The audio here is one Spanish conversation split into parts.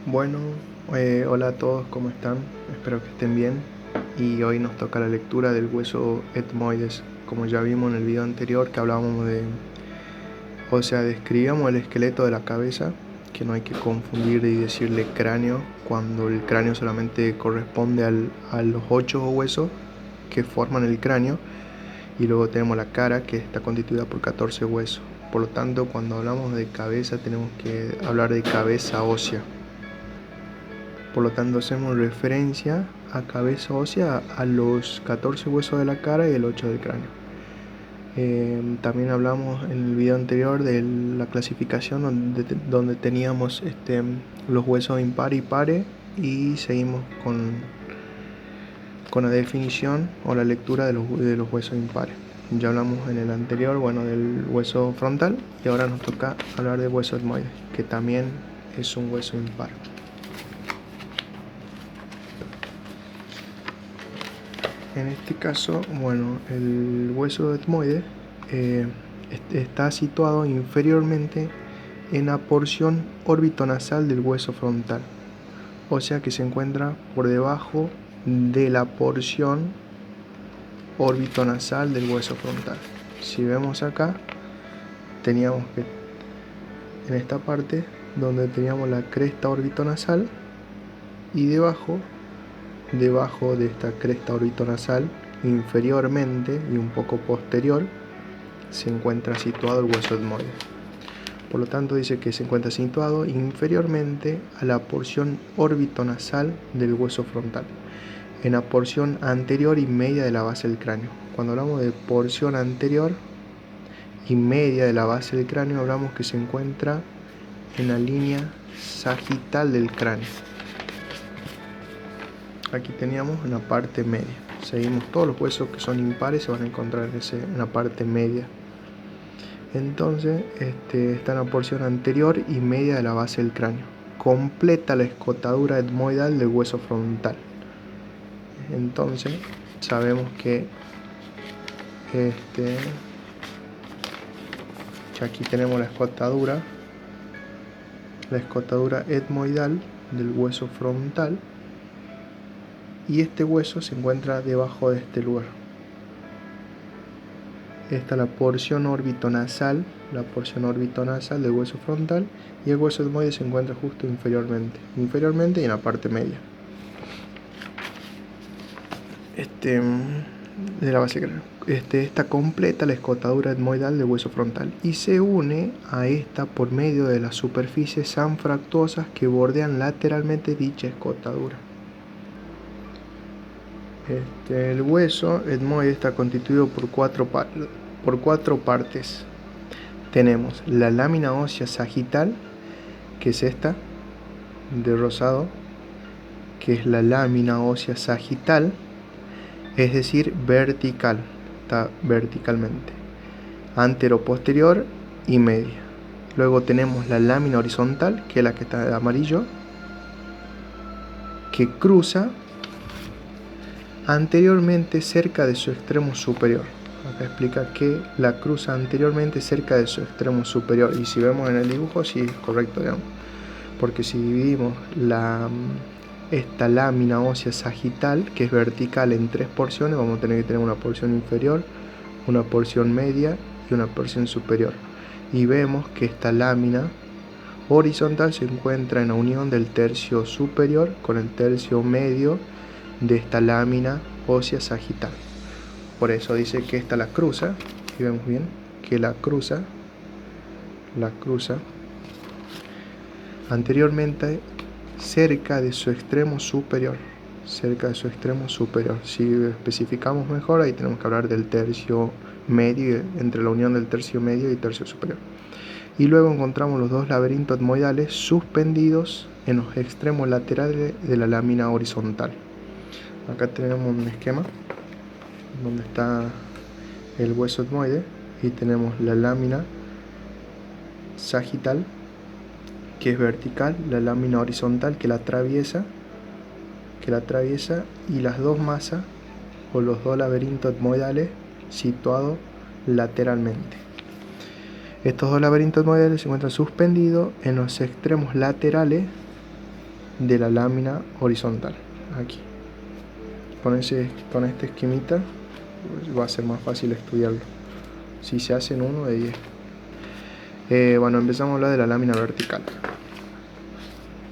Bueno, hola a todos, ¿cómo están? Espero que estén bien. Y hoy nos toca la lectura del hueso etmoides. Como ya vimos en el video anterior que hablábamos describíamos el esqueleto de la cabeza, que no hay que confundir y decirle cráneo, cuando el cráneo solamente corresponde a los 8 huesos que forman el cráneo. Y luego tenemos la cara, que está constituida por 14 huesos. Por lo tanto, cuando hablamos de cabeza tenemos que hablar de cabeza ósea. Por lo tanto, hacemos referencia a cabeza ósea a los 14 huesos de la cara y el 8 del cráneo. También hablamos en el video anterior de la clasificación donde teníamos los huesos impares y pares, y seguimos con la definición o la lectura de los huesos impares. Ya hablamos en el anterior, del hueso frontal, y ahora nos toca hablar del hueso etmoides, que también es un hueso impar. En este caso, el hueso etmoide está situado inferiormente en la porción orbitonasal del hueso frontal, o sea que se encuentra por debajo de la porción orbitonasal del hueso frontal. Si vemos acá, teníamos que en esta parte donde teníamos la cresta orbitonasal, y debajo de esta cresta orbitonasal, inferiormente y un poco posterior, se encuentra situado el hueso etmoide. Por lo tanto, dice que se encuentra situado inferiormente a la porción orbitonasal del hueso frontal, en la porción anterior y media de la base del cráneo. Cuando hablamos de porción anterior y media de la base del cráneo, hablamos que se encuentra en la línea sagital del cráneo. Aquí teníamos en la parte media. Seguimos, todos los huesos que son impares se van a encontrar en la parte media. Entonces, está en la porción anterior y media de la base del cráneo. Completa la escotadura etmoidal del hueso frontal. Entonces, sabemos que aquí tenemos la escotadura etmoidal del hueso frontal, y este hueso se encuentra debajo de este lugar. Esta es la porción orbitonasal del hueso frontal, y el hueso etmoide se encuentra justo inferiormente y en la parte media de la base del cráneo. Esta completa la escotadura etmoidal del hueso frontal y se une a esta por medio de las superficies sanfractuosas que bordean lateralmente dicha escotadura. El hueso etmoide está constituido por cuatro partes. Tenemos la lámina ósea sagital, que es esta de rosado, que es la lámina ósea sagital, es decir, vertical, está verticalmente, antero-posterior y media. Luego tenemos la lámina horizontal, que es la que está de amarillo, que cruza anteriormente cerca de su extremo superior. Acá explica que la cruza anteriormente cerca de su extremo superior, y si vemos en el dibujo, sí es correcto, digamos, porque si dividimos esta lámina ósea sagital, que es vertical, en tres porciones, vamos a tener que tener una porción inferior, una porción media y una porción superior. Y vemos que esta lámina horizontal se encuentra en la unión del tercio superior con el tercio medio de esta lámina ósea sagital. Por eso dice que esta la cruza, y vemos bien que la cruza anteriormente cerca de su extremo superior. Si especificamos mejor, ahí tenemos que hablar del tercio medio, entre la unión del tercio medio y tercio superior. Y luego encontramos los dos laberintos etmoidales suspendidos en los extremos laterales de la lámina horizontal. Acá tenemos un esquema donde está el hueso etmoide y tenemos la lámina sagital, que es vertical, la lámina horizontal que la atraviesa, y las dos masas o los dos laberintos etmoidales situados lateralmente. Estos dos laberintos etmoidales se encuentran suspendidos en los extremos laterales de la lámina horizontal. Aquí. Con este esquemita va a ser más fácil estudiarlo. Si se hacen 1 de 10. Bueno, empezamos a hablar de la lámina vertical,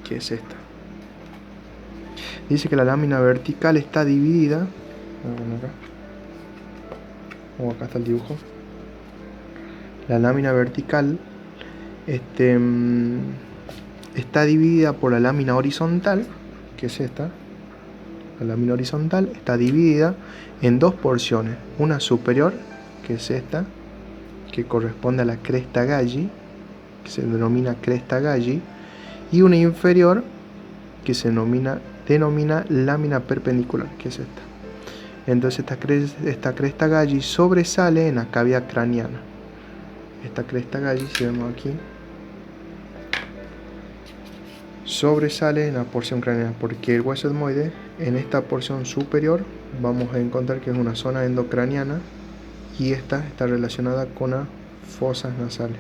que es esta. Dice que la lámina vertical está dividida. Acá está el dibujo. La lámina vertical está dividida por la lámina horizontal, que es esta. La lámina horizontal está dividida en 2 porciones. Una superior, que es esta, que corresponde a la cresta Galli, que se denomina cresta Galli, y una inferior, que se denomina lámina perpendicular, que es esta. Entonces esta cresta Galli sobresale en la cavidad craneana. Esta cresta Galli, si vemos aquí, sobresale en la porción craneana, porque el hueso etmoide, en esta porción superior, vamos a encontrar que es una zona endocraniana, y esta está relacionada con las fosas nasales.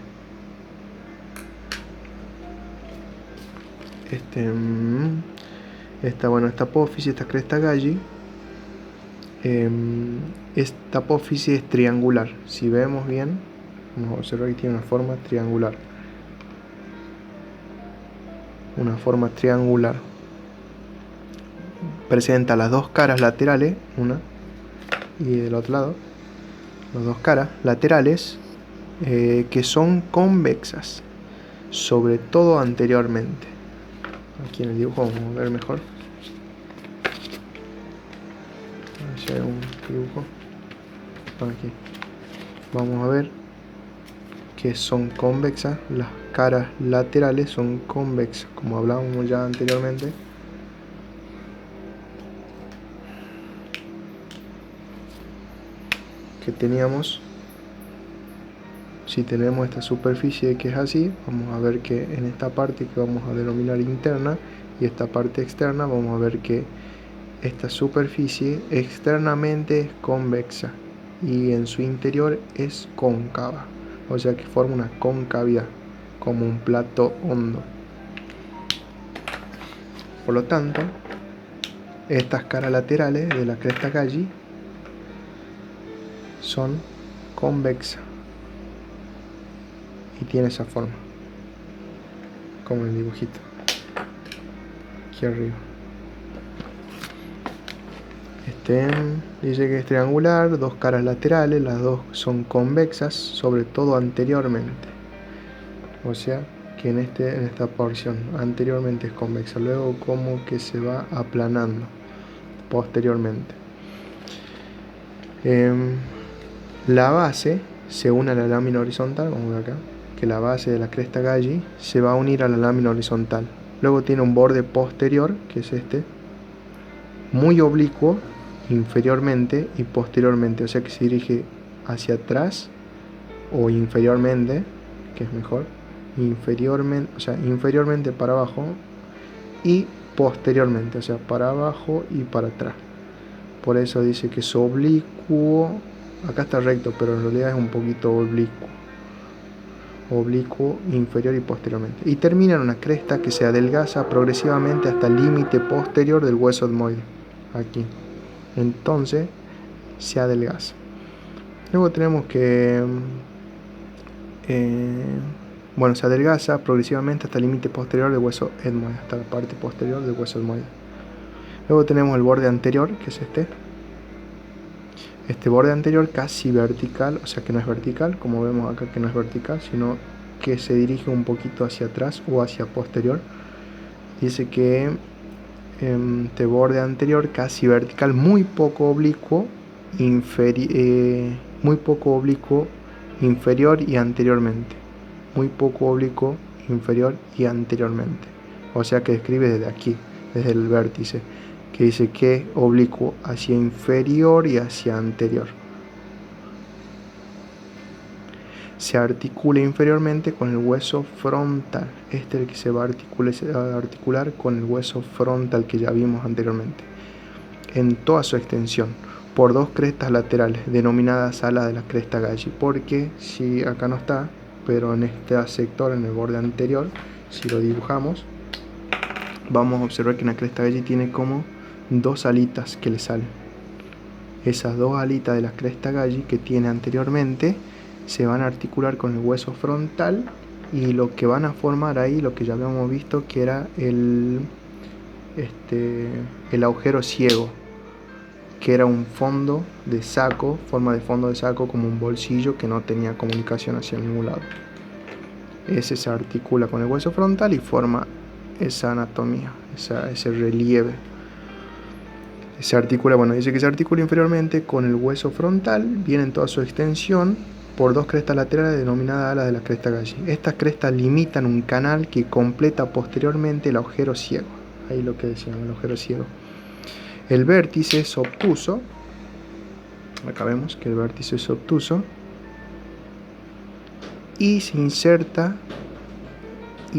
Esta apófisis, esta cresta Galli, esta apófisis es triangular. Si vemos bien, vamos a observar que tiene una forma triangular. Presenta las 2 caras laterales, una y del otro lado, las 2 caras laterales que son convexas, sobre todo anteriormente. Aquí en el dibujo vamos a ver mejor. Si hay un dibujo aquí, vamos a ver que son convexas. Las caras laterales son convexas, como hablábamos ya anteriormente. Que teníamos, si tenemos esta superficie que es así, vamos a ver que en esta parte que vamos a denominar interna y esta parte externa, vamos a ver que esta superficie externamente es convexa y en su interior es cóncava, o sea que forma una concavidad, como un plato hondo. Por lo tanto, estas caras laterales de la cresta Galli son convexas y tiene esa forma, como el dibujito aquí arriba. Dice que es triangular, 2 caras laterales, las 2 son convexas, sobre todo anteriormente, o sea que en esta porción anteriormente es convexa, luego como que se va aplanando posteriormente. La base se une a la lámina horizontal, vamos a ver acá, que la base de la cresta Galli se va a unir a la lámina horizontal. Luego tiene un borde posterior, que es muy oblicuo inferiormente y posteriormente, o sea que se dirige hacia atrás o inferiormente, que es mejor, inferiormente para abajo y posteriormente, o sea, para abajo y para atrás. Por eso dice que es oblicuo. Acá está recto, pero en realidad es un poquito oblicuo inferior y posteriormente, y termina en una cresta que se adelgaza progresivamente hasta el límite posterior del hueso etmoide, aquí. Entonces se adelgaza. Luego tenemos que se adelgaza progresivamente hasta el límite posterior del hueso etmoide, hasta la parte posterior del hueso etmoide. Luego tenemos el borde anterior, que es este borde anterior casi vertical, o sea que no es vertical, como vemos acá que no es vertical, sino que se dirige un poquito hacia atrás o hacia posterior. Dice que este borde anterior casi vertical, muy poco oblicuo, inferior y anteriormente. Muy poco oblicuo, inferior y anteriormente. O sea que describe desde aquí, desde el vértice, que dice que oblicuo hacia inferior y hacia anterior. Se articula inferiormente con el hueso frontal. Este es el que se va a articular con el hueso frontal que ya vimos anteriormente, en toda su extensión, por 2 crestas laterales, denominadas alas de la cresta Galli. Porque si acá no está, pero en este sector, en el borde anterior, si lo dibujamos, vamos a observar que una cresta galli tiene como dos alitas que le salen. Esas dos alitas de la cresta galli que tiene anteriormente se van a articular con el hueso frontal, y lo que van a formar ahí, lo que ya habíamos visto, que era el agujero ciego, que era un fondo de saco, forma de fondo de saco, como un bolsillo que no tenía comunicación hacia ningún lado. Ese se articula con el hueso frontal y forma esa anatomía, ese relieve. Se articula, bueno, dice que se articula inferiormente con el hueso frontal, viene en toda su extensión por dos crestas laterales denominadas alas de la cresta galli. Estas crestas limitan un canal que completa posteriormente el agujero ciego. Ahí lo que decíamos, el agujero ciego. El vértice es obtuso. Acá vemos que el vértice es obtuso y se inserta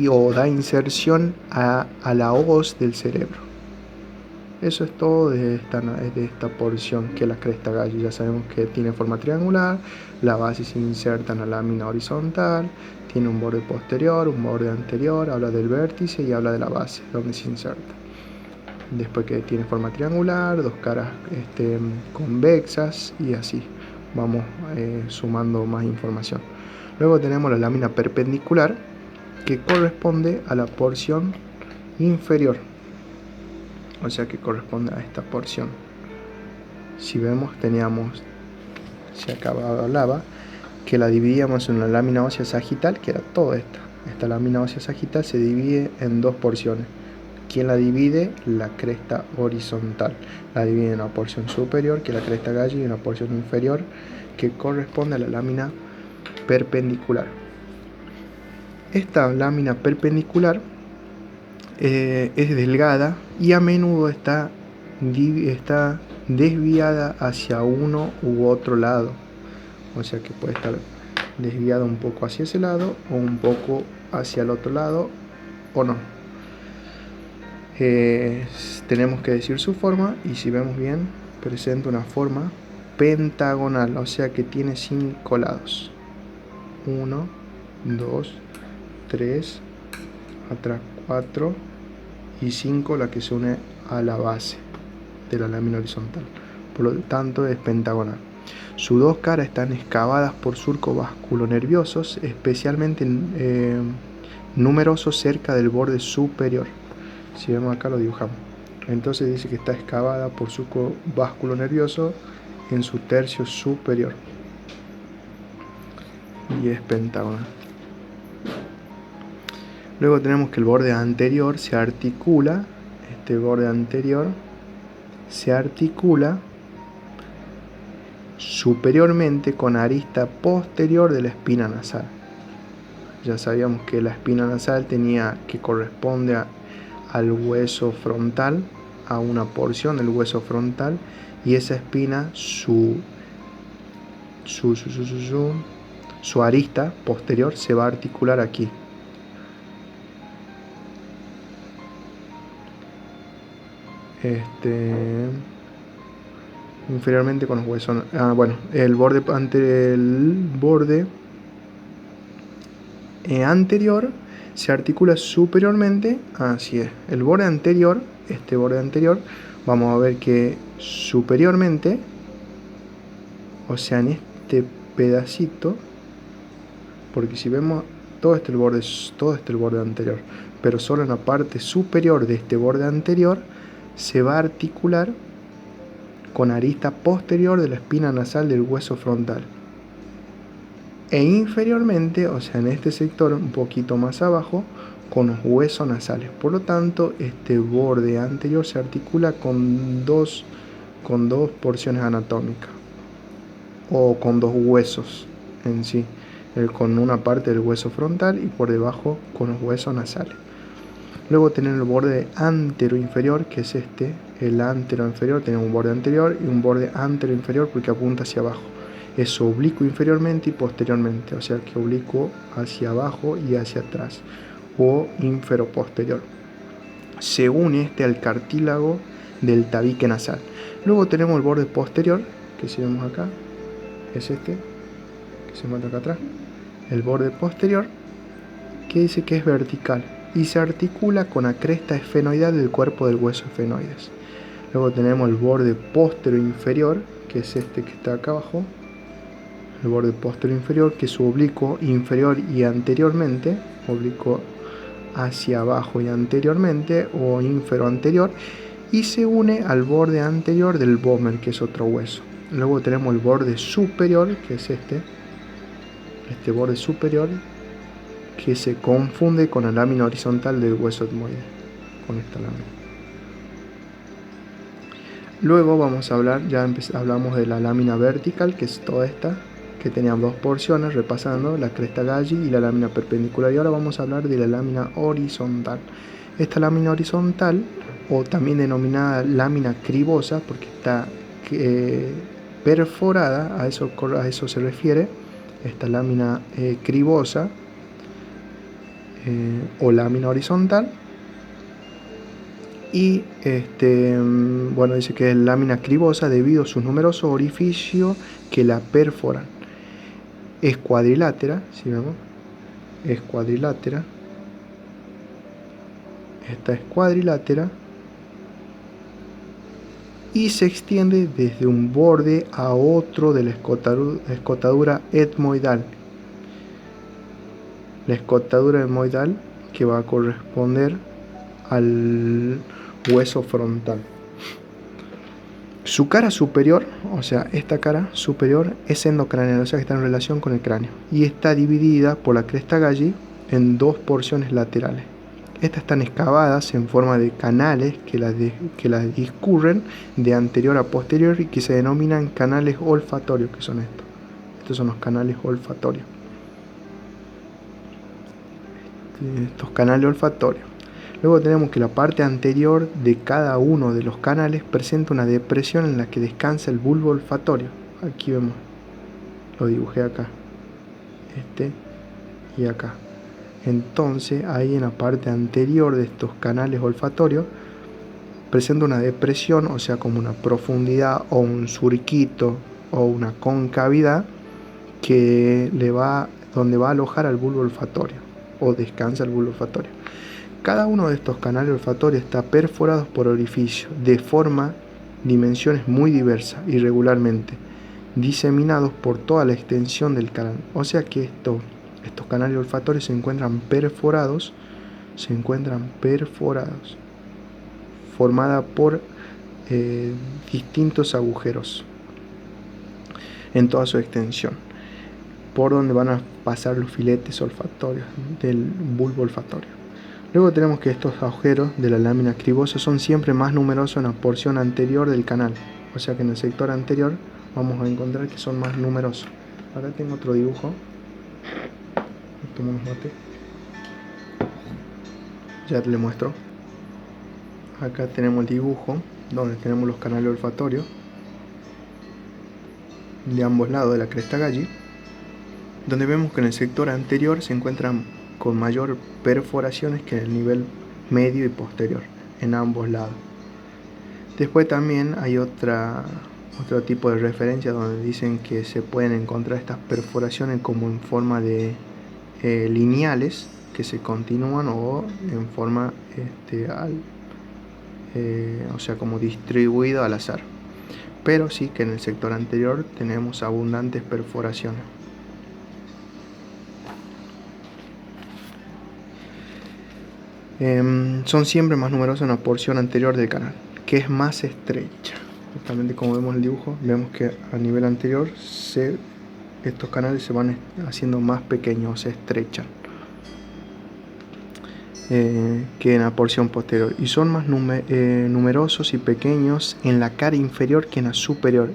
o da inserción a la hoz del cerebro. Eso es todo de esta porción, que es la cresta galli. Ya sabemos que tiene forma triangular, la base se inserta en la lámina horizontal, tiene un borde posterior, un borde anterior, habla del vértice y habla de la base, donde se inserta. Después que tiene forma triangular, dos caras convexas, y así vamos sumando más información. Luego tenemos la lámina perpendicular, que corresponde a la porción inferior, o sea que corresponde a esta porción. Si vemos, se hablaba que la dividíamos en una lámina ósea sagital, que era toda esta lámina ósea sagital se divide en dos porciones. ¿Quién la divide? La cresta horizontal. La divide en una porción superior, que es la cresta galli, y una porción inferior, que corresponde a la lámina perpendicular. Esta lámina perpendicular es delgada y a menudo está desviada hacia uno u otro lado. O sea que puede estar desviada un poco hacia ese lado o un poco hacia el otro lado, o no. Tenemos que decir su forma, y si vemos bien, presenta una forma pentagonal, o sea que tiene 5 lados. 1, 2, 3, atrás 4 y 5, la que se une a la base de la lámina horizontal. Por lo tanto es pentagonal. Sus dos caras están excavadas por surcos vasculonerviosos, especialmente numerosos cerca del borde superior. Si vemos acá, lo dibujamos. Entonces dice que está excavada por surco vasculonervioso en su tercio superior, y es pentagonal. Luego tenemos que el borde anterior se articula. Este borde anterior se articula superiormente con arista posterior de la espina nasal. Ya sabíamos que la espina nasal corresponde al hueso frontal, a una porción del hueso frontal, y esa espina, su arista posterior se va a articular aquí. Inferiormente con los huesos. El borde anterior se articula superiormente. Así es. El borde anterior, vamos a ver que superiormente, o sea, en este pedacito, porque si vemos todo este el borde anterior, pero solo en la parte superior de este borde anterior se va a articular con arista posterior de la espina nasal del hueso frontal, e inferiormente, o sea, en este sector un poquito más abajo, con los huesos nasales. Por lo tanto, este borde anterior se articula con dos porciones anatómicas, o con dos huesos en sí, con una parte del hueso frontal y por debajo con los huesos nasales. Luego tenemos el borde anteroinferior, que es el anteroinferior. Tenemos un borde anterior y un borde anteroinferior porque apunta hacia abajo. Es oblicuo inferiormente y posteriormente, o sea que oblicuo hacia abajo y hacia atrás, o inferoposterior. Se une al cartílago del tabique nasal. Luego tenemos el borde posterior, que si vemos acá, es que se encuentra acá atrás. El borde posterior, que dice que es vertical. y se articula con la cresta esfenoidal del cuerpo del hueso esfenoides. Luego tenemos el borde póstero inferior, que es este que está acá abajo, el borde póstero inferior, que es su oblicuo inferior y anteriormente, oblicuo hacia abajo y anteriormente, o ínfero anterior, y se une al borde anterior del vómer, que es otro hueso. Luego tenemos el borde superior, que es este borde superior, que se confunde con la lámina horizontal del hueso etmoide, con esta lámina. Luego vamos a hablar, hablamos de la lámina vertical, que es toda esta, que tenía dos porciones, repasando la cresta Galli y la lámina perpendicular. Y ahora vamos a hablar de la lámina horizontal. Esta lámina horizontal, o también denominada lámina cribosa, porque está perforada, a eso se refiere, esta lámina cribosa o lámina horizontal. Y bueno, dice que es lámina cribosa debido a sus numerosos orificios que la perforan. Es cuadrilátera, si vemos, es cuadrilátera. Esta es cuadrilátera y se extiende desde un borde a otro de la escotadura etmoidal. La escotadura etmoidal que va a corresponder al hueso frontal. Su cara superior, o sea, esta cara superior es endocraneal, o sea que está en relación con el cráneo, y está dividida por la cresta Galli en dos porciones laterales. Estas están excavadas en forma de canales que las discurren de anterior a posterior y que se denominan canales olfatorios, que son estos. Estos son los canales olfatorios. Estos canales olfatorios. Luego tenemos que la parte anterior de cada uno de los canales presenta una depresión en la que descansa el bulbo olfatorio. Aquí vemos, lo dibujé acá, y acá. Entonces ahí en la parte anterior de estos canales olfatorios presenta una depresión, o sea, como una profundidad o un surquito o una concavidad donde va a alojar al bulbo olfatorio o descansa el bulbo olfatorio. Cada uno de estos canales olfatorios está perforado por orificios de forma, dimensiones muy diversas, irregularmente, diseminados por toda la extensión del canal. O sea que estos canales olfatorios se encuentran perforados, formada por distintos agujeros en toda su extensión, por donde van a pasar los filetes olfatorios del bulbo olfatorio. Luego tenemos que estos agujeros de la lámina cribosa son siempre más numerosos en la porción anterior del canal, o sea que en el sector anterior vamos a encontrar que son más numerosos. Ahora tengo otro dibujo. Tomo unos mates. Ya te le muestro. Acá tenemos el dibujo donde tenemos los canales olfatorios de ambos lados de la cresta Galli, donde vemos que en el sector anterior se encuentran con mayor perforaciones que en el nivel medio y posterior en ambos lados. Después también hay otro tipo de referencia donde dicen que se pueden encontrar estas perforaciones como en forma de lineales que se continúan o en forma o sea, como distribuido al azar, pero sí que en el sector anterior tenemos abundantes perforaciones. Son siempre más numerosos en la porción anterior del canal, que es más estrecha. Justamente como vemos en el dibujo, vemos que a nivel anterior estos canales se van haciendo más pequeños, se estrechan, que en la porción posterior, y son más numerosos y pequeños en la cara inferior que en la superior.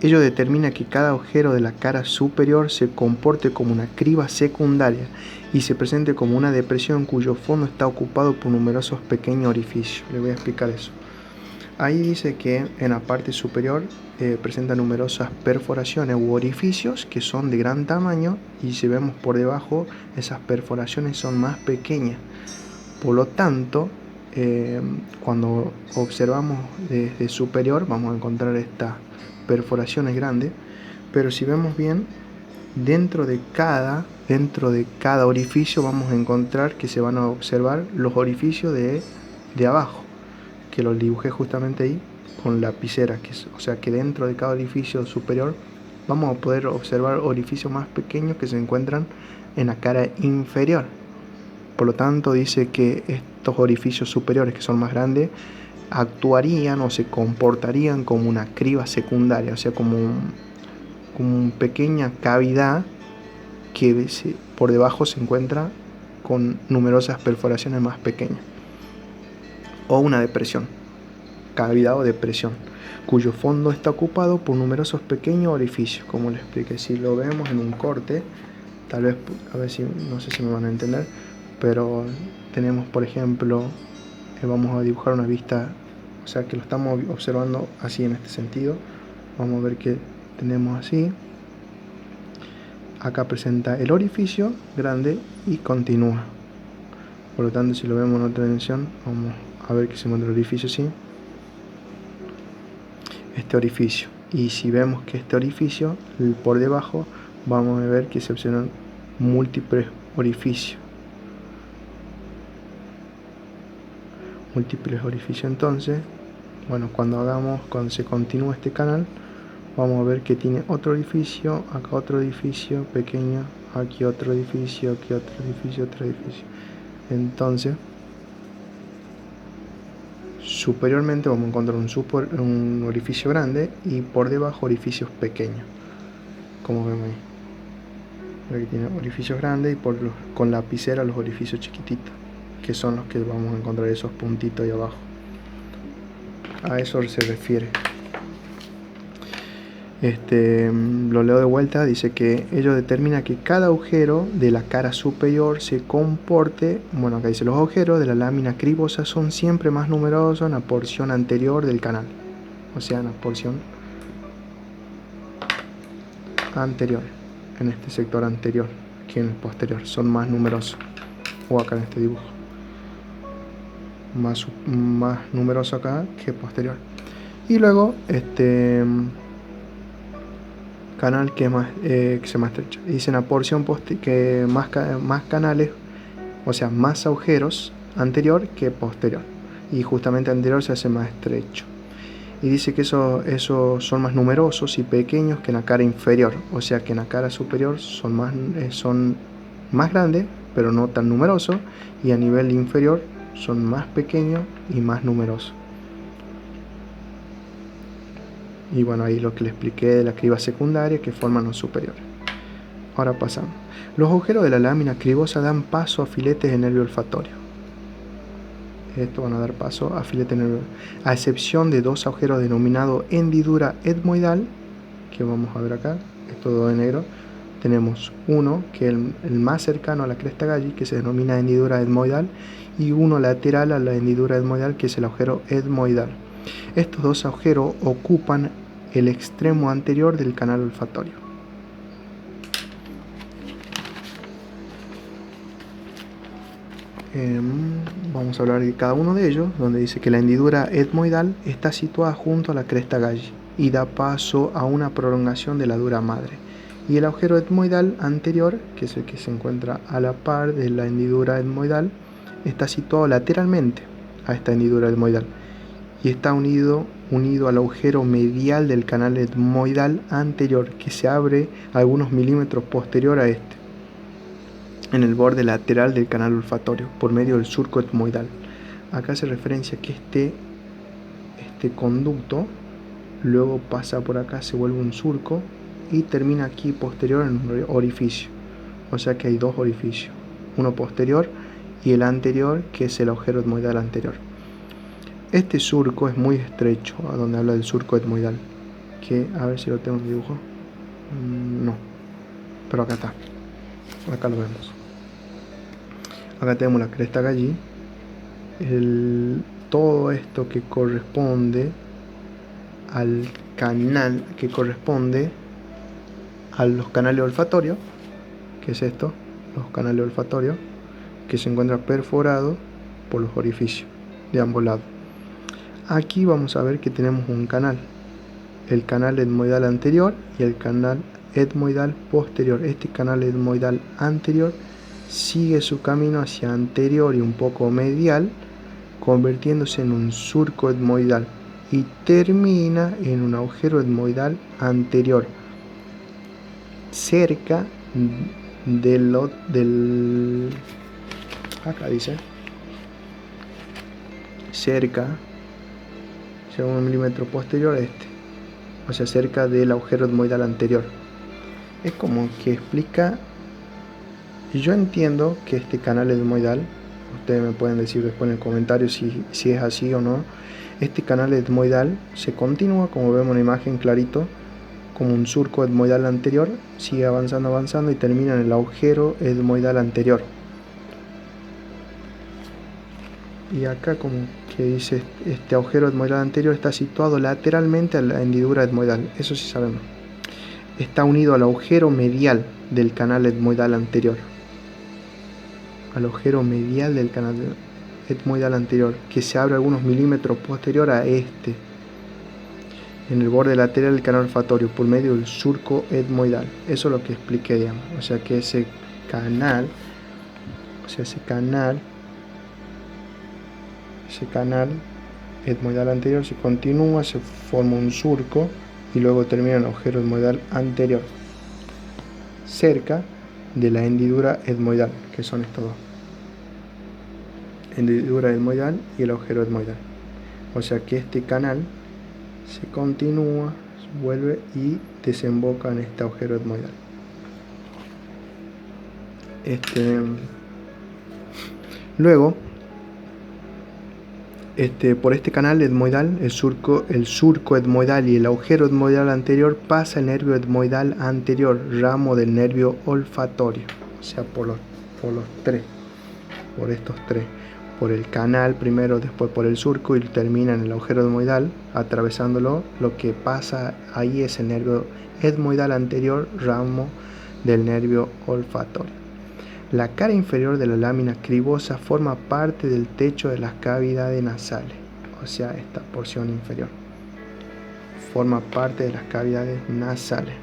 Ello determina que cada agujero de la cara superior se comporte como una criba secundaria y se presente como una depresión cuyo fondo está ocupado por numerosos pequeños orificios. Les voy a explicar eso. Ahí dice que en la parte superior presenta numerosas perforaciones u orificios que son de gran tamaño, y si vemos por debajo esas perforaciones son más pequeñas. Por lo tanto, cuando observamos desde superior vamos a encontrar estas perforaciones grandes, pero si vemos bien, dentro de cada dentro de cada orificio vamos a encontrar que se van a observar los orificios de abajo, que los dibujé justamente ahí con lapicera, o sea que dentro de cada orificio superior vamos a poder observar orificios más pequeños que se encuentran en la cara inferior. Por lo tanto, dice que estos orificios superiores, que son más grandes, actuarían o se comportarían como una criba secundaria, o sea, como una pequeña cavidad que por debajo se encuentra con numerosas perforaciones más pequeñas, o una depresión, cavidad o depresión, cuyo fondo está ocupado por numerosos pequeños orificios, como les expliqué. Si lo vemos en un corte, tal vez, a ver si, no sé si me van a entender, pero tenemos, por ejemplo, vamos a dibujar una vista, o sea que lo estamos observando así en este sentido. Vamos a ver que tenemos así. Acá presenta el orificio grande y continúa. Por lo tanto, si lo vemos en otra dimensión, vamos a ver que se encuentra el orificio así. Este orificio. Y si vemos que este orificio, por debajo, vamos a ver que se observan múltiples orificios. Entonces, bueno, cuando se continúa este canal, vamos a ver que tiene otro orificio, acá otro edificio pequeño, aquí otro edificio, aquí otro edificio, otro edificio. Entonces, superiormente vamos a encontrar un orificio grande y por debajo orificios pequeños, como vemos ahí. Aquí tiene orificios grandes y con lapicera los orificios chiquititos, que son los que vamos a encontrar esos puntitos ahí abajo. A eso se refiere. Lo leo de vuelta. Dice que ello determina que cada agujero de la cara superior se comporte, bueno, acá dice, los agujeros de la lámina cribosa son siempre más numerosos en la porción anterior del canal, o sea, en la porción anterior, en este sector anterior, que en el posterior, son más numerosos, o acá en este dibujo, más numeroso acá que posterior. Y luego canal que se más estrecha. Dice en la porción que más canales, o sea, más agujeros anterior que posterior, y justamente anterior se hace más estrecho. Y dice que esos son más numerosos y pequeños que en la cara inferior, o sea que en la cara superior son más grandes, pero no tan numerosos, y a nivel inferior son más pequeños y más numerosos. Y bueno, ahí lo que le expliqué de la criba secundaria que forman los superiores. Ahora pasamos. Los agujeros de la lámina cribosa dan paso a filetes de nervio olfatorio. Esto van a dar paso a filetes de nervio, a excepción de dos agujeros denominados hendidura etmoidal, que vamos a ver acá, esto todo de negro. Tenemos uno que es el más cercano a la cresta Galli, que se denomina hendidura etmoidal, y uno lateral a la hendidura etmoidal, que es el agujero etmoidal. Estos dos agujeros ocupan el extremo anterior del canal olfatorio. Vamos a hablar de cada uno de ellos, donde dice que la hendidura etmoidal está situada junto a la cresta Galli y da paso a una prolongación de la dura madre. Y el agujero etmoidal anterior, que es el que se encuentra a la par de la hendidura etmoidal, está situado lateralmente a esta hendidura etmoidal y está unido al agujero medial del canal etmoidal anterior, que se abre algunos milímetros posterior a este, en el borde lateral del canal olfatorio, por medio del surco etmoidal. Acá se referencia que este conducto luego pasa por acá, se vuelve un surco y termina aquí posterior en un orificio. O sea que hay dos orificios, uno posterior y el anterior, que es el agujero etmoidal anterior. Este surco es muy estrecho, a donde habla del surco etmoidal, que a ver si lo tengo en dibujo. No, pero acá está, acá lo vemos. Acá tenemos la cresta Galli, todo esto que corresponde al canal, que corresponde a los canales olfatorios, que es esto, los canales olfatorios, que se encuentran perforados por los orificios de ambos lados. Aquí vamos a ver que tenemos un canal, el canal etmoidal anterior y el canal etmoidal posterior. Este canal etmoidal anterior sigue su camino hacia anterior y un poco medial, convirtiéndose en un surco etmoidal y termina en un agujero etmoidal anterior, cerca acá dice, cerca, 1 milímetro posterior a este, o sea, cerca del agujero etmoidal anterior. Es como que explica. Yo entiendo que este canal etmoidal, ustedes me pueden decir después en el comentario si es así o no. Este canal etmoidal se continúa, como vemos en la imagen clarito, como un surco etmoidal anterior, sigue avanzando y termina en el agujero etmoidal anterior. Y acá como que dice, este agujero etmoidal anterior está situado lateralmente a la hendidura etmoidal, eso sí sabemos. Está unido al agujero medial del canal etmoidal anterior. Al agujero medial del canal etmoidal anterior, que se abre algunos milímetros posterior a este, en el borde lateral del canal olfatorio, por medio del surco etmoidal. Eso es lo que expliqué, digamos. O sea que ese canal etmoidal anterior se continúa, se forma un surco y luego termina en el agujero etmoidal anterior, cerca de la hendidura etmoidal, que son estos dos: hendidura etmoidal y el agujero etmoidal. O sea que este canal se continúa, vuelve y desemboca en este agujero etmoidal. Luego, por este canal etmoidal, el surco etmoidal y el agujero etmoidal anterior, pasa el nervio etmoidal anterior, ramo del nervio olfatorio. O sea, por estos tres. Por el canal primero, después por el surco y termina en el agujero etmoidal, atravesándolo. Lo que pasa ahí es el nervio etmoidal anterior, ramo del nervio olfatorio. La cara inferior de la lámina cribosa forma parte del techo de las cavidades nasales, o sea, esta porción inferior forma parte de las cavidades nasales.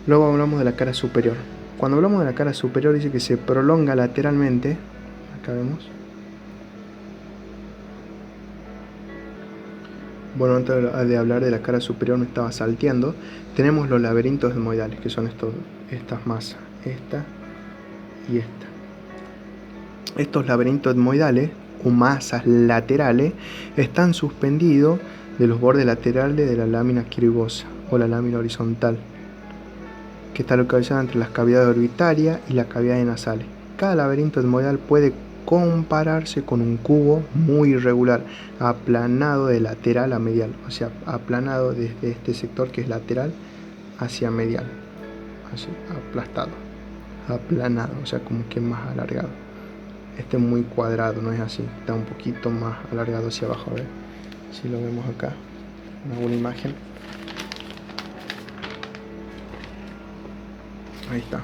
Luego hablamos de la cara superior. Cuando hablamos de la cara superior, dice que se prolonga lateralmente. Acá vemos. Bueno, antes de hablar de la cara superior me estaba salteando. Tenemos los laberintos etmoidales, que son estas masas, esta y esta. Estos laberintos etmoidales o masas laterales están suspendidos de los bordes laterales de la lámina cribosa o la lámina horizontal, que está localizada entre las cavidades orbitarias y las cavidades nasales. Cada laberinto etmoidal puede compararse con un cubo muy irregular, aplanado de lateral a medial, o sea, aplanado desde este sector que es lateral hacia medial, así, aplastado, aplanado, o sea, como que más alargado. Este es muy cuadrado, no es así, está un poquito más alargado hacia abajo. A ver si lo vemos acá en alguna imagen. Ahí está.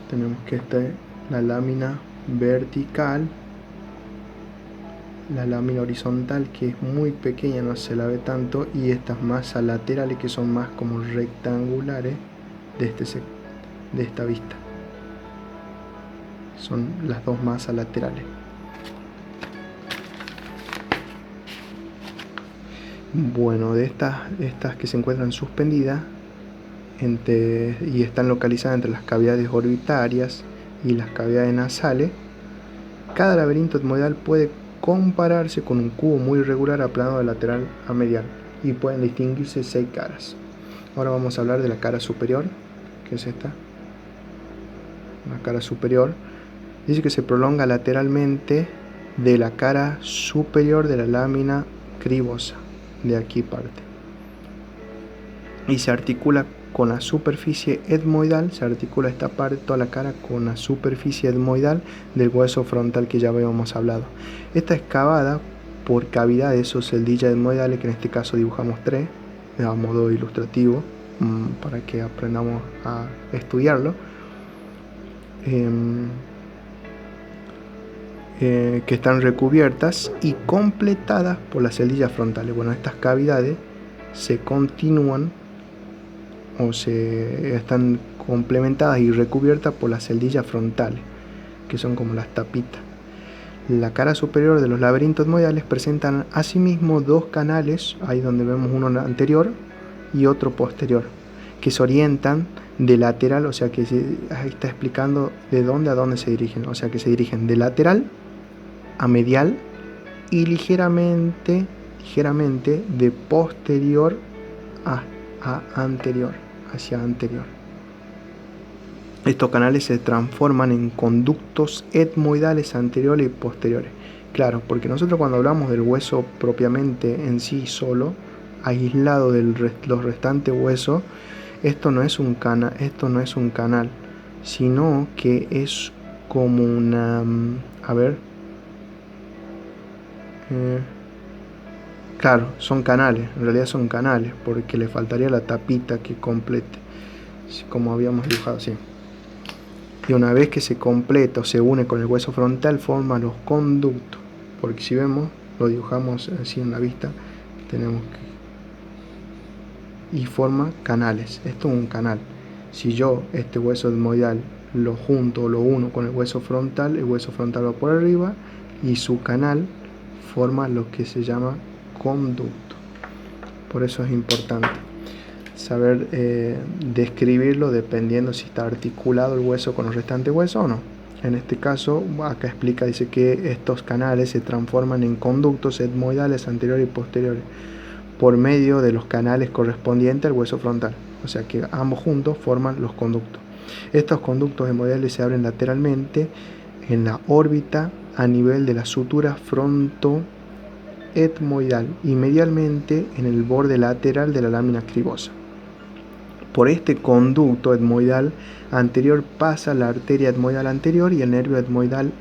Tenemos que esta es la lámina vertical, la lámina horizontal, que es muy pequeña, no se la ve tanto, y estas masas laterales que son más como rectangulares de esta vista. Son las dos masas laterales. Bueno, de estas que se encuentran suspendidas y están localizadas entre las cavidades orbitarias y las cavidades nasales, cada laberinto etmoidal puede compararse con un cubo muy irregular aplanado de lateral a medial, y pueden distinguirse 6 caras. Ahora vamos a hablar de la cara superior, que es esta. La cara superior dice que se prolonga lateralmente de la cara superior de la lámina cribosa, de aquí parte, y se articula con la superficie etmoidal, se articula esta parte, toda la cara, con la superficie etmoidal del hueso frontal que ya habíamos hablado. Está excavada por cavidades o celdillas etmoidales, que en este caso dibujamos 3, a modo ilustrativo, para que aprendamos a estudiarlo. Que están recubiertas y completadas por las celdillas frontales. Bueno, estas cavidades se continúan o se están complementadas y recubiertas por las celdillas frontales, que son como las tapitas. La cara superior de los laberintos etmoidales presentan asimismo dos canales, ahí donde vemos uno anterior y otro posterior, que se orientan de lateral, o sea que ahí está explicando de dónde a dónde se dirigen, o sea que se dirigen de lateral a medial y ligeramente de posterior a anterior, hacia anterior. Estos canales se transforman en conductos etmoidales anteriores y posteriores. Claro, porque nosotros cuando hablamos del hueso propiamente en sí solo, aislado de los restantes huesos, esto no es un canal, sino que es como una... claro, son canales, en realidad son canales, porque le faltaría la tapita que complete, como habíamos dibujado así. Y una vez que se completa o se une con el hueso frontal, forma los conductos, porque si vemos, lo dibujamos así en la vista, tenemos que... y forma canales. Esto es un canal. Si yo este hueso etmoidal lo junto o lo uno con el hueso frontal va por arriba y su canal forma lo que se llama conducto. Por eso es importante saber describirlo dependiendo si está articulado el hueso con los restantes huesos o no. En este caso, acá explica, dice que estos canales se transforman en conductos etmoidales anteriores y posteriores por medio de los canales correspondientes al hueso frontal. O sea que ambos juntos forman los conductos. Estos conductos etmoidales se abren lateralmente en la órbita a nivel de la sutura frontoetmoidal y medialmente en el borde lateral de la lámina cribosa. Por este conducto etmoidal anterior pasa la arteria etmoidal anterior y el nervio etmoidal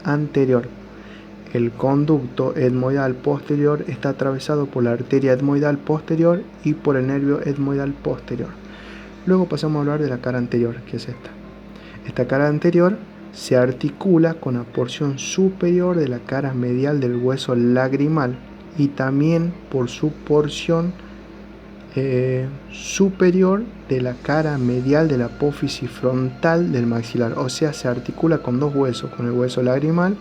anterior. El conducto etmoidal posterior está atravesado por la arteria etmoidal posterior y por el nervio etmoidal posterior. Luego pasamos a hablar de la cara anterior, que es esta. Esta cara anterior se articula con la porción superior de la cara medial del hueso lagrimal y también por su porción superior de la cara medial de la apófisis frontal del maxilar. O sea, se articula con dos huesos, con el hueso lagrimal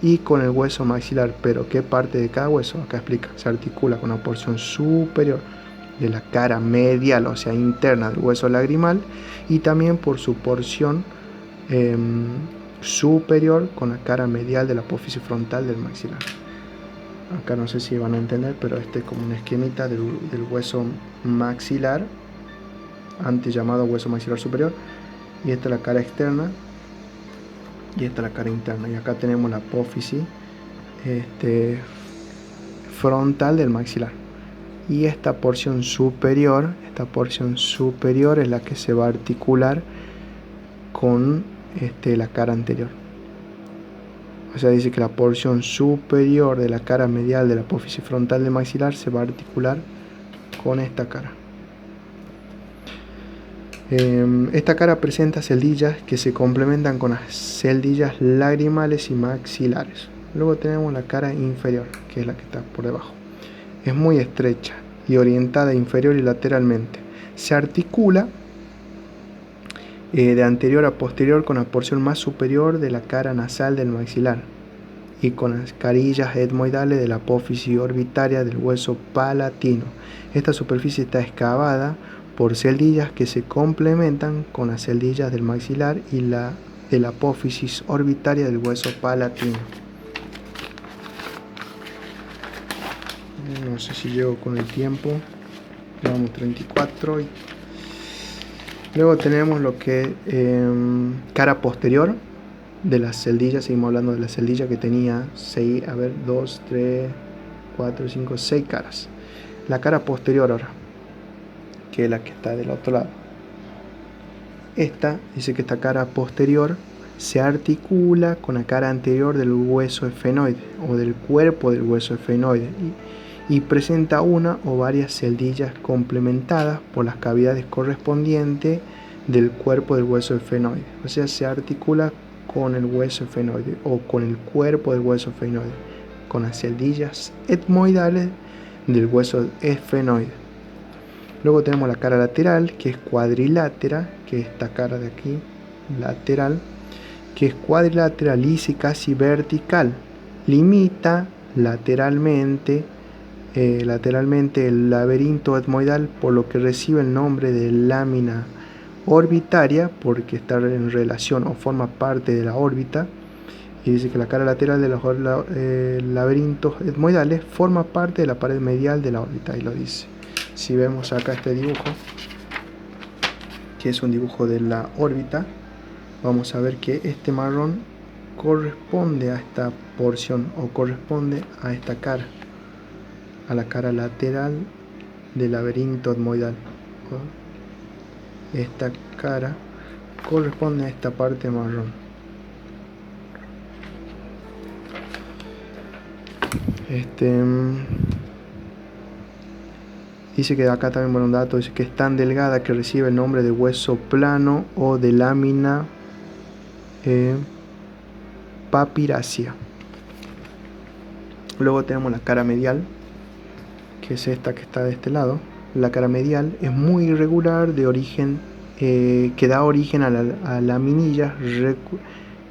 y con el hueso maxilar. Pero ¿qué parte de cada hueso? Acá explica. Se articula con la porción superior de la cara medial, o sea, interna del hueso lagrimal, y también por su porción superior con la cara medial de la apófisis frontal del maxilar. Acá no sé si van a entender, pero este es como una esquemita del hueso maxilar, antes llamado hueso maxilar superior, y esta es la cara externa y esta es la cara interna, y acá tenemos la apófisis frontal del maxilar, y esta porción superior es la que se va a articular con la cara anterior. O sea, dice que la porción superior de la cara medial de la apófisis frontal del maxilar se va a articular con esta cara. Esta cara presenta celdillas que se complementan con las celdillas lagrimales y maxilares. Luego tenemos la cara inferior, que es la que está por debajo. Es muy estrecha y orientada inferior y lateralmente. Se articula de anterior a posterior con la porción más superior de la cara nasal del maxilar y con las carillas etmoidales de la apófisis orbitaria del hueso palatino. Esta superficie está excavada por celdillas que se complementan con las celdillas del maxilar y la de la apófisis orbitaria del hueso palatino. No sé si llego con el tiempo. Llevamos 34 y luego tenemos lo que cara posterior de las celdillas. Seguimos hablando de la celdilla que tenía 6, 2, 3, 4, 5, 6 caras. La cara posterior ahora, que es la que está del otro lado. Esta dice que esta cara posterior se articula con la cara anterior del hueso efenoide o del cuerpo del hueso efenoide y presenta una o varias celdillas complementadas por las cavidades correspondientes del cuerpo del hueso efenoide. O sea, se articula con el hueso efenoide o con el cuerpo del hueso efenoide, con las celdillas etmoidales del hueso efenoide. Luego tenemos la cara lateral, que es cuadrilátera, que es esta cara de aquí, lateral, que es cuadrilátera, lisa y casi vertical. Limita lateralmente el laberinto etmoidal, por lo que recibe el nombre de lámina orbitaria, porque está en relación o forma parte de la órbita. Y dice que la cara lateral de los laberintos etmoidales forma parte de la pared medial de la órbita, y lo dice. Si vemos acá este dibujo, que es un dibujo de la órbita, vamos a ver que este marrón corresponde a esta porción, o corresponde a esta cara, a la cara lateral del laberinto etmoidal. Esta cara corresponde a esta parte marrón. Dice que acá también, bueno, un dato, dice que es tan delgada que recibe el nombre de hueso plano o de lámina papirácea. Luego tenemos la cara medial, que es esta que está de este lado. La cara medial es muy irregular, de origen, que da origen a laminillas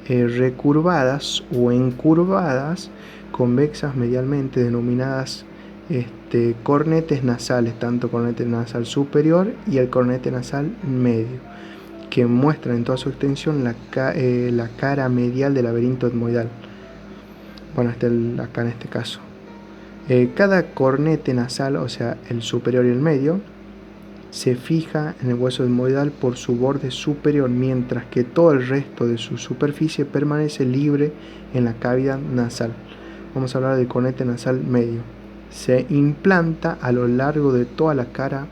recurvadas o encurvadas, convexas medialmente, denominadas cornetes nasales, tanto cornete nasal superior y el cornete nasal medio, que muestran en toda su extensión la cara medial del laberinto etmoidal. Bueno, acá en este caso. Cada cornete nasal, o sea, el superior y el medio, se fija en el hueso etmoidal por su borde superior, mientras que todo el resto de su superficie permanece libre en la cavidad nasal. Vamos a hablar del cornete nasal medio. Se implanta a lo largo de toda la cara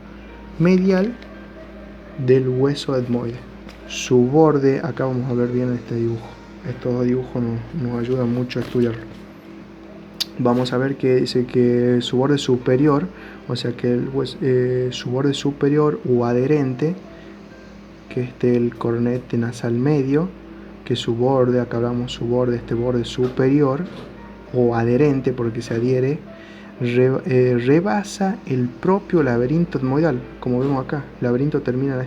medial del hueso etmoide. Su borde, acá vamos a ver bien este dibujo. Estos dos dibujos nos ayudan mucho a estudiarlo. Vamos a ver que dice que su borde superior, o sea que su borde superior o adherente, que el cornete nasal medio, que su borde, acá hablamos su borde, este borde superior o adherente, porque se adhiere, rebasa el propio laberinto etmoidal. Como vemos acá, el laberinto termina a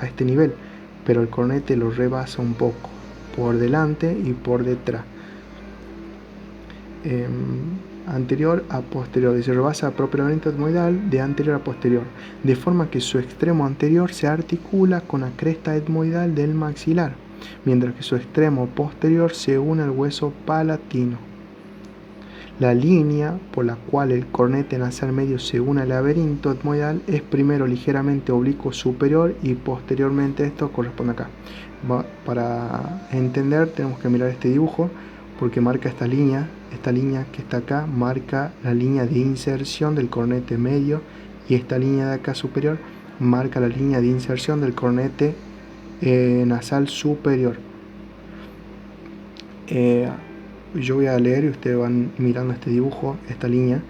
este nivel, pero el cornete lo rebasa un poco, por delante y por detrás. Anterior a posterior, y se rebasa el propio laberinto etmoidal de anterior a posterior, de forma que su extremo anterior se articula con la cresta etmoidal del maxilar, mientras que su extremo posterior se une al hueso palatino. La línea por la cual el cornete nasal medio se une al laberinto etmoidal es primero ligeramente oblicuo superior y posteriormente esto corresponde acá. Para entender tenemos que mirar este dibujo, porque marca esta línea que está acá marca la línea de inserción del cornete medio, y esta línea de acá superior marca la línea de inserción del cornete nasal superior. Yo voy a leer y ustedes van mirando este dibujo, esta línea,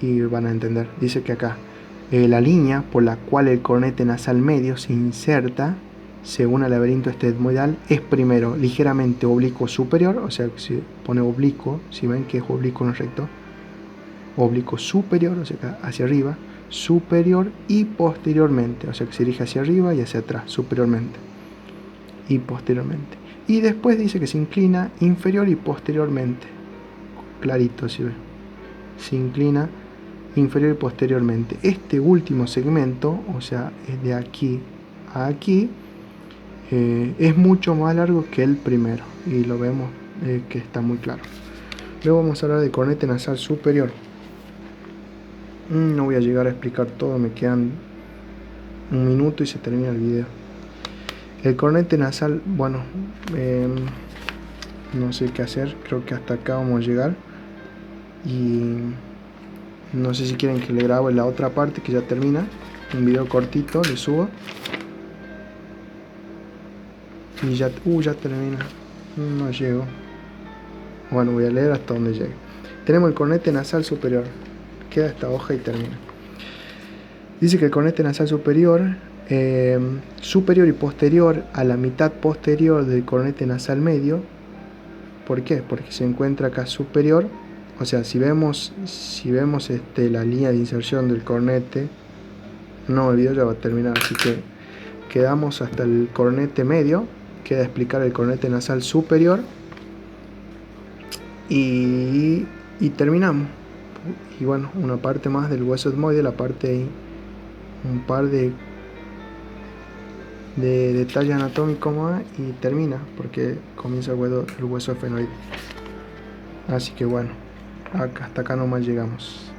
y van a entender. Dice que acá la línea por la cual el cornete nasal medio se inserta según el laberinto etmoidal es primero ligeramente oblicuo superior, o sea que se pone oblicuo, si ven que es oblicuo no es recto, oblicuo superior, o sea que hacia arriba, superior y posteriormente, o sea que se dirige hacia arriba y hacia atrás, superiormente y posteriormente. Y después dice que se inclina inferior y posteriormente, clarito si ven, se inclina inferior y posteriormente. Este último segmento, o sea, es de aquí a aquí, es mucho más largo que el primero, y lo vemos que está muy claro. Luego vamos a hablar del cornete nasal superior. No voy a llegar a explicar todo, me quedan un minuto y se termina el video. El cornete nasal, bueno, no sé qué hacer, creo que hasta acá vamos a llegar, y no sé si quieren que le grabe la otra parte que ya termina, un video cortito, le subo. Y ya termina, no llego. Bueno, voy a leer hasta donde llegue. Tenemos el cornete nasal superior, queda esta hoja y termina. Dice que el cornete nasal superior, superior y posterior a la mitad posterior del cornete nasal medio. ¿Por qué? Porque se encuentra acá superior, o sea, si vemos la línea de inserción del cornete no, el video ya va a terminar, así que quedamos hasta el cornete medio. Queda explicar el cornete nasal superior y terminamos. Y bueno, una parte más del hueso etmoide, la parte, un par de detalle anatómico más y termina, porque comienza el hueso efenoide. Así que bueno, hasta acá nomás llegamos.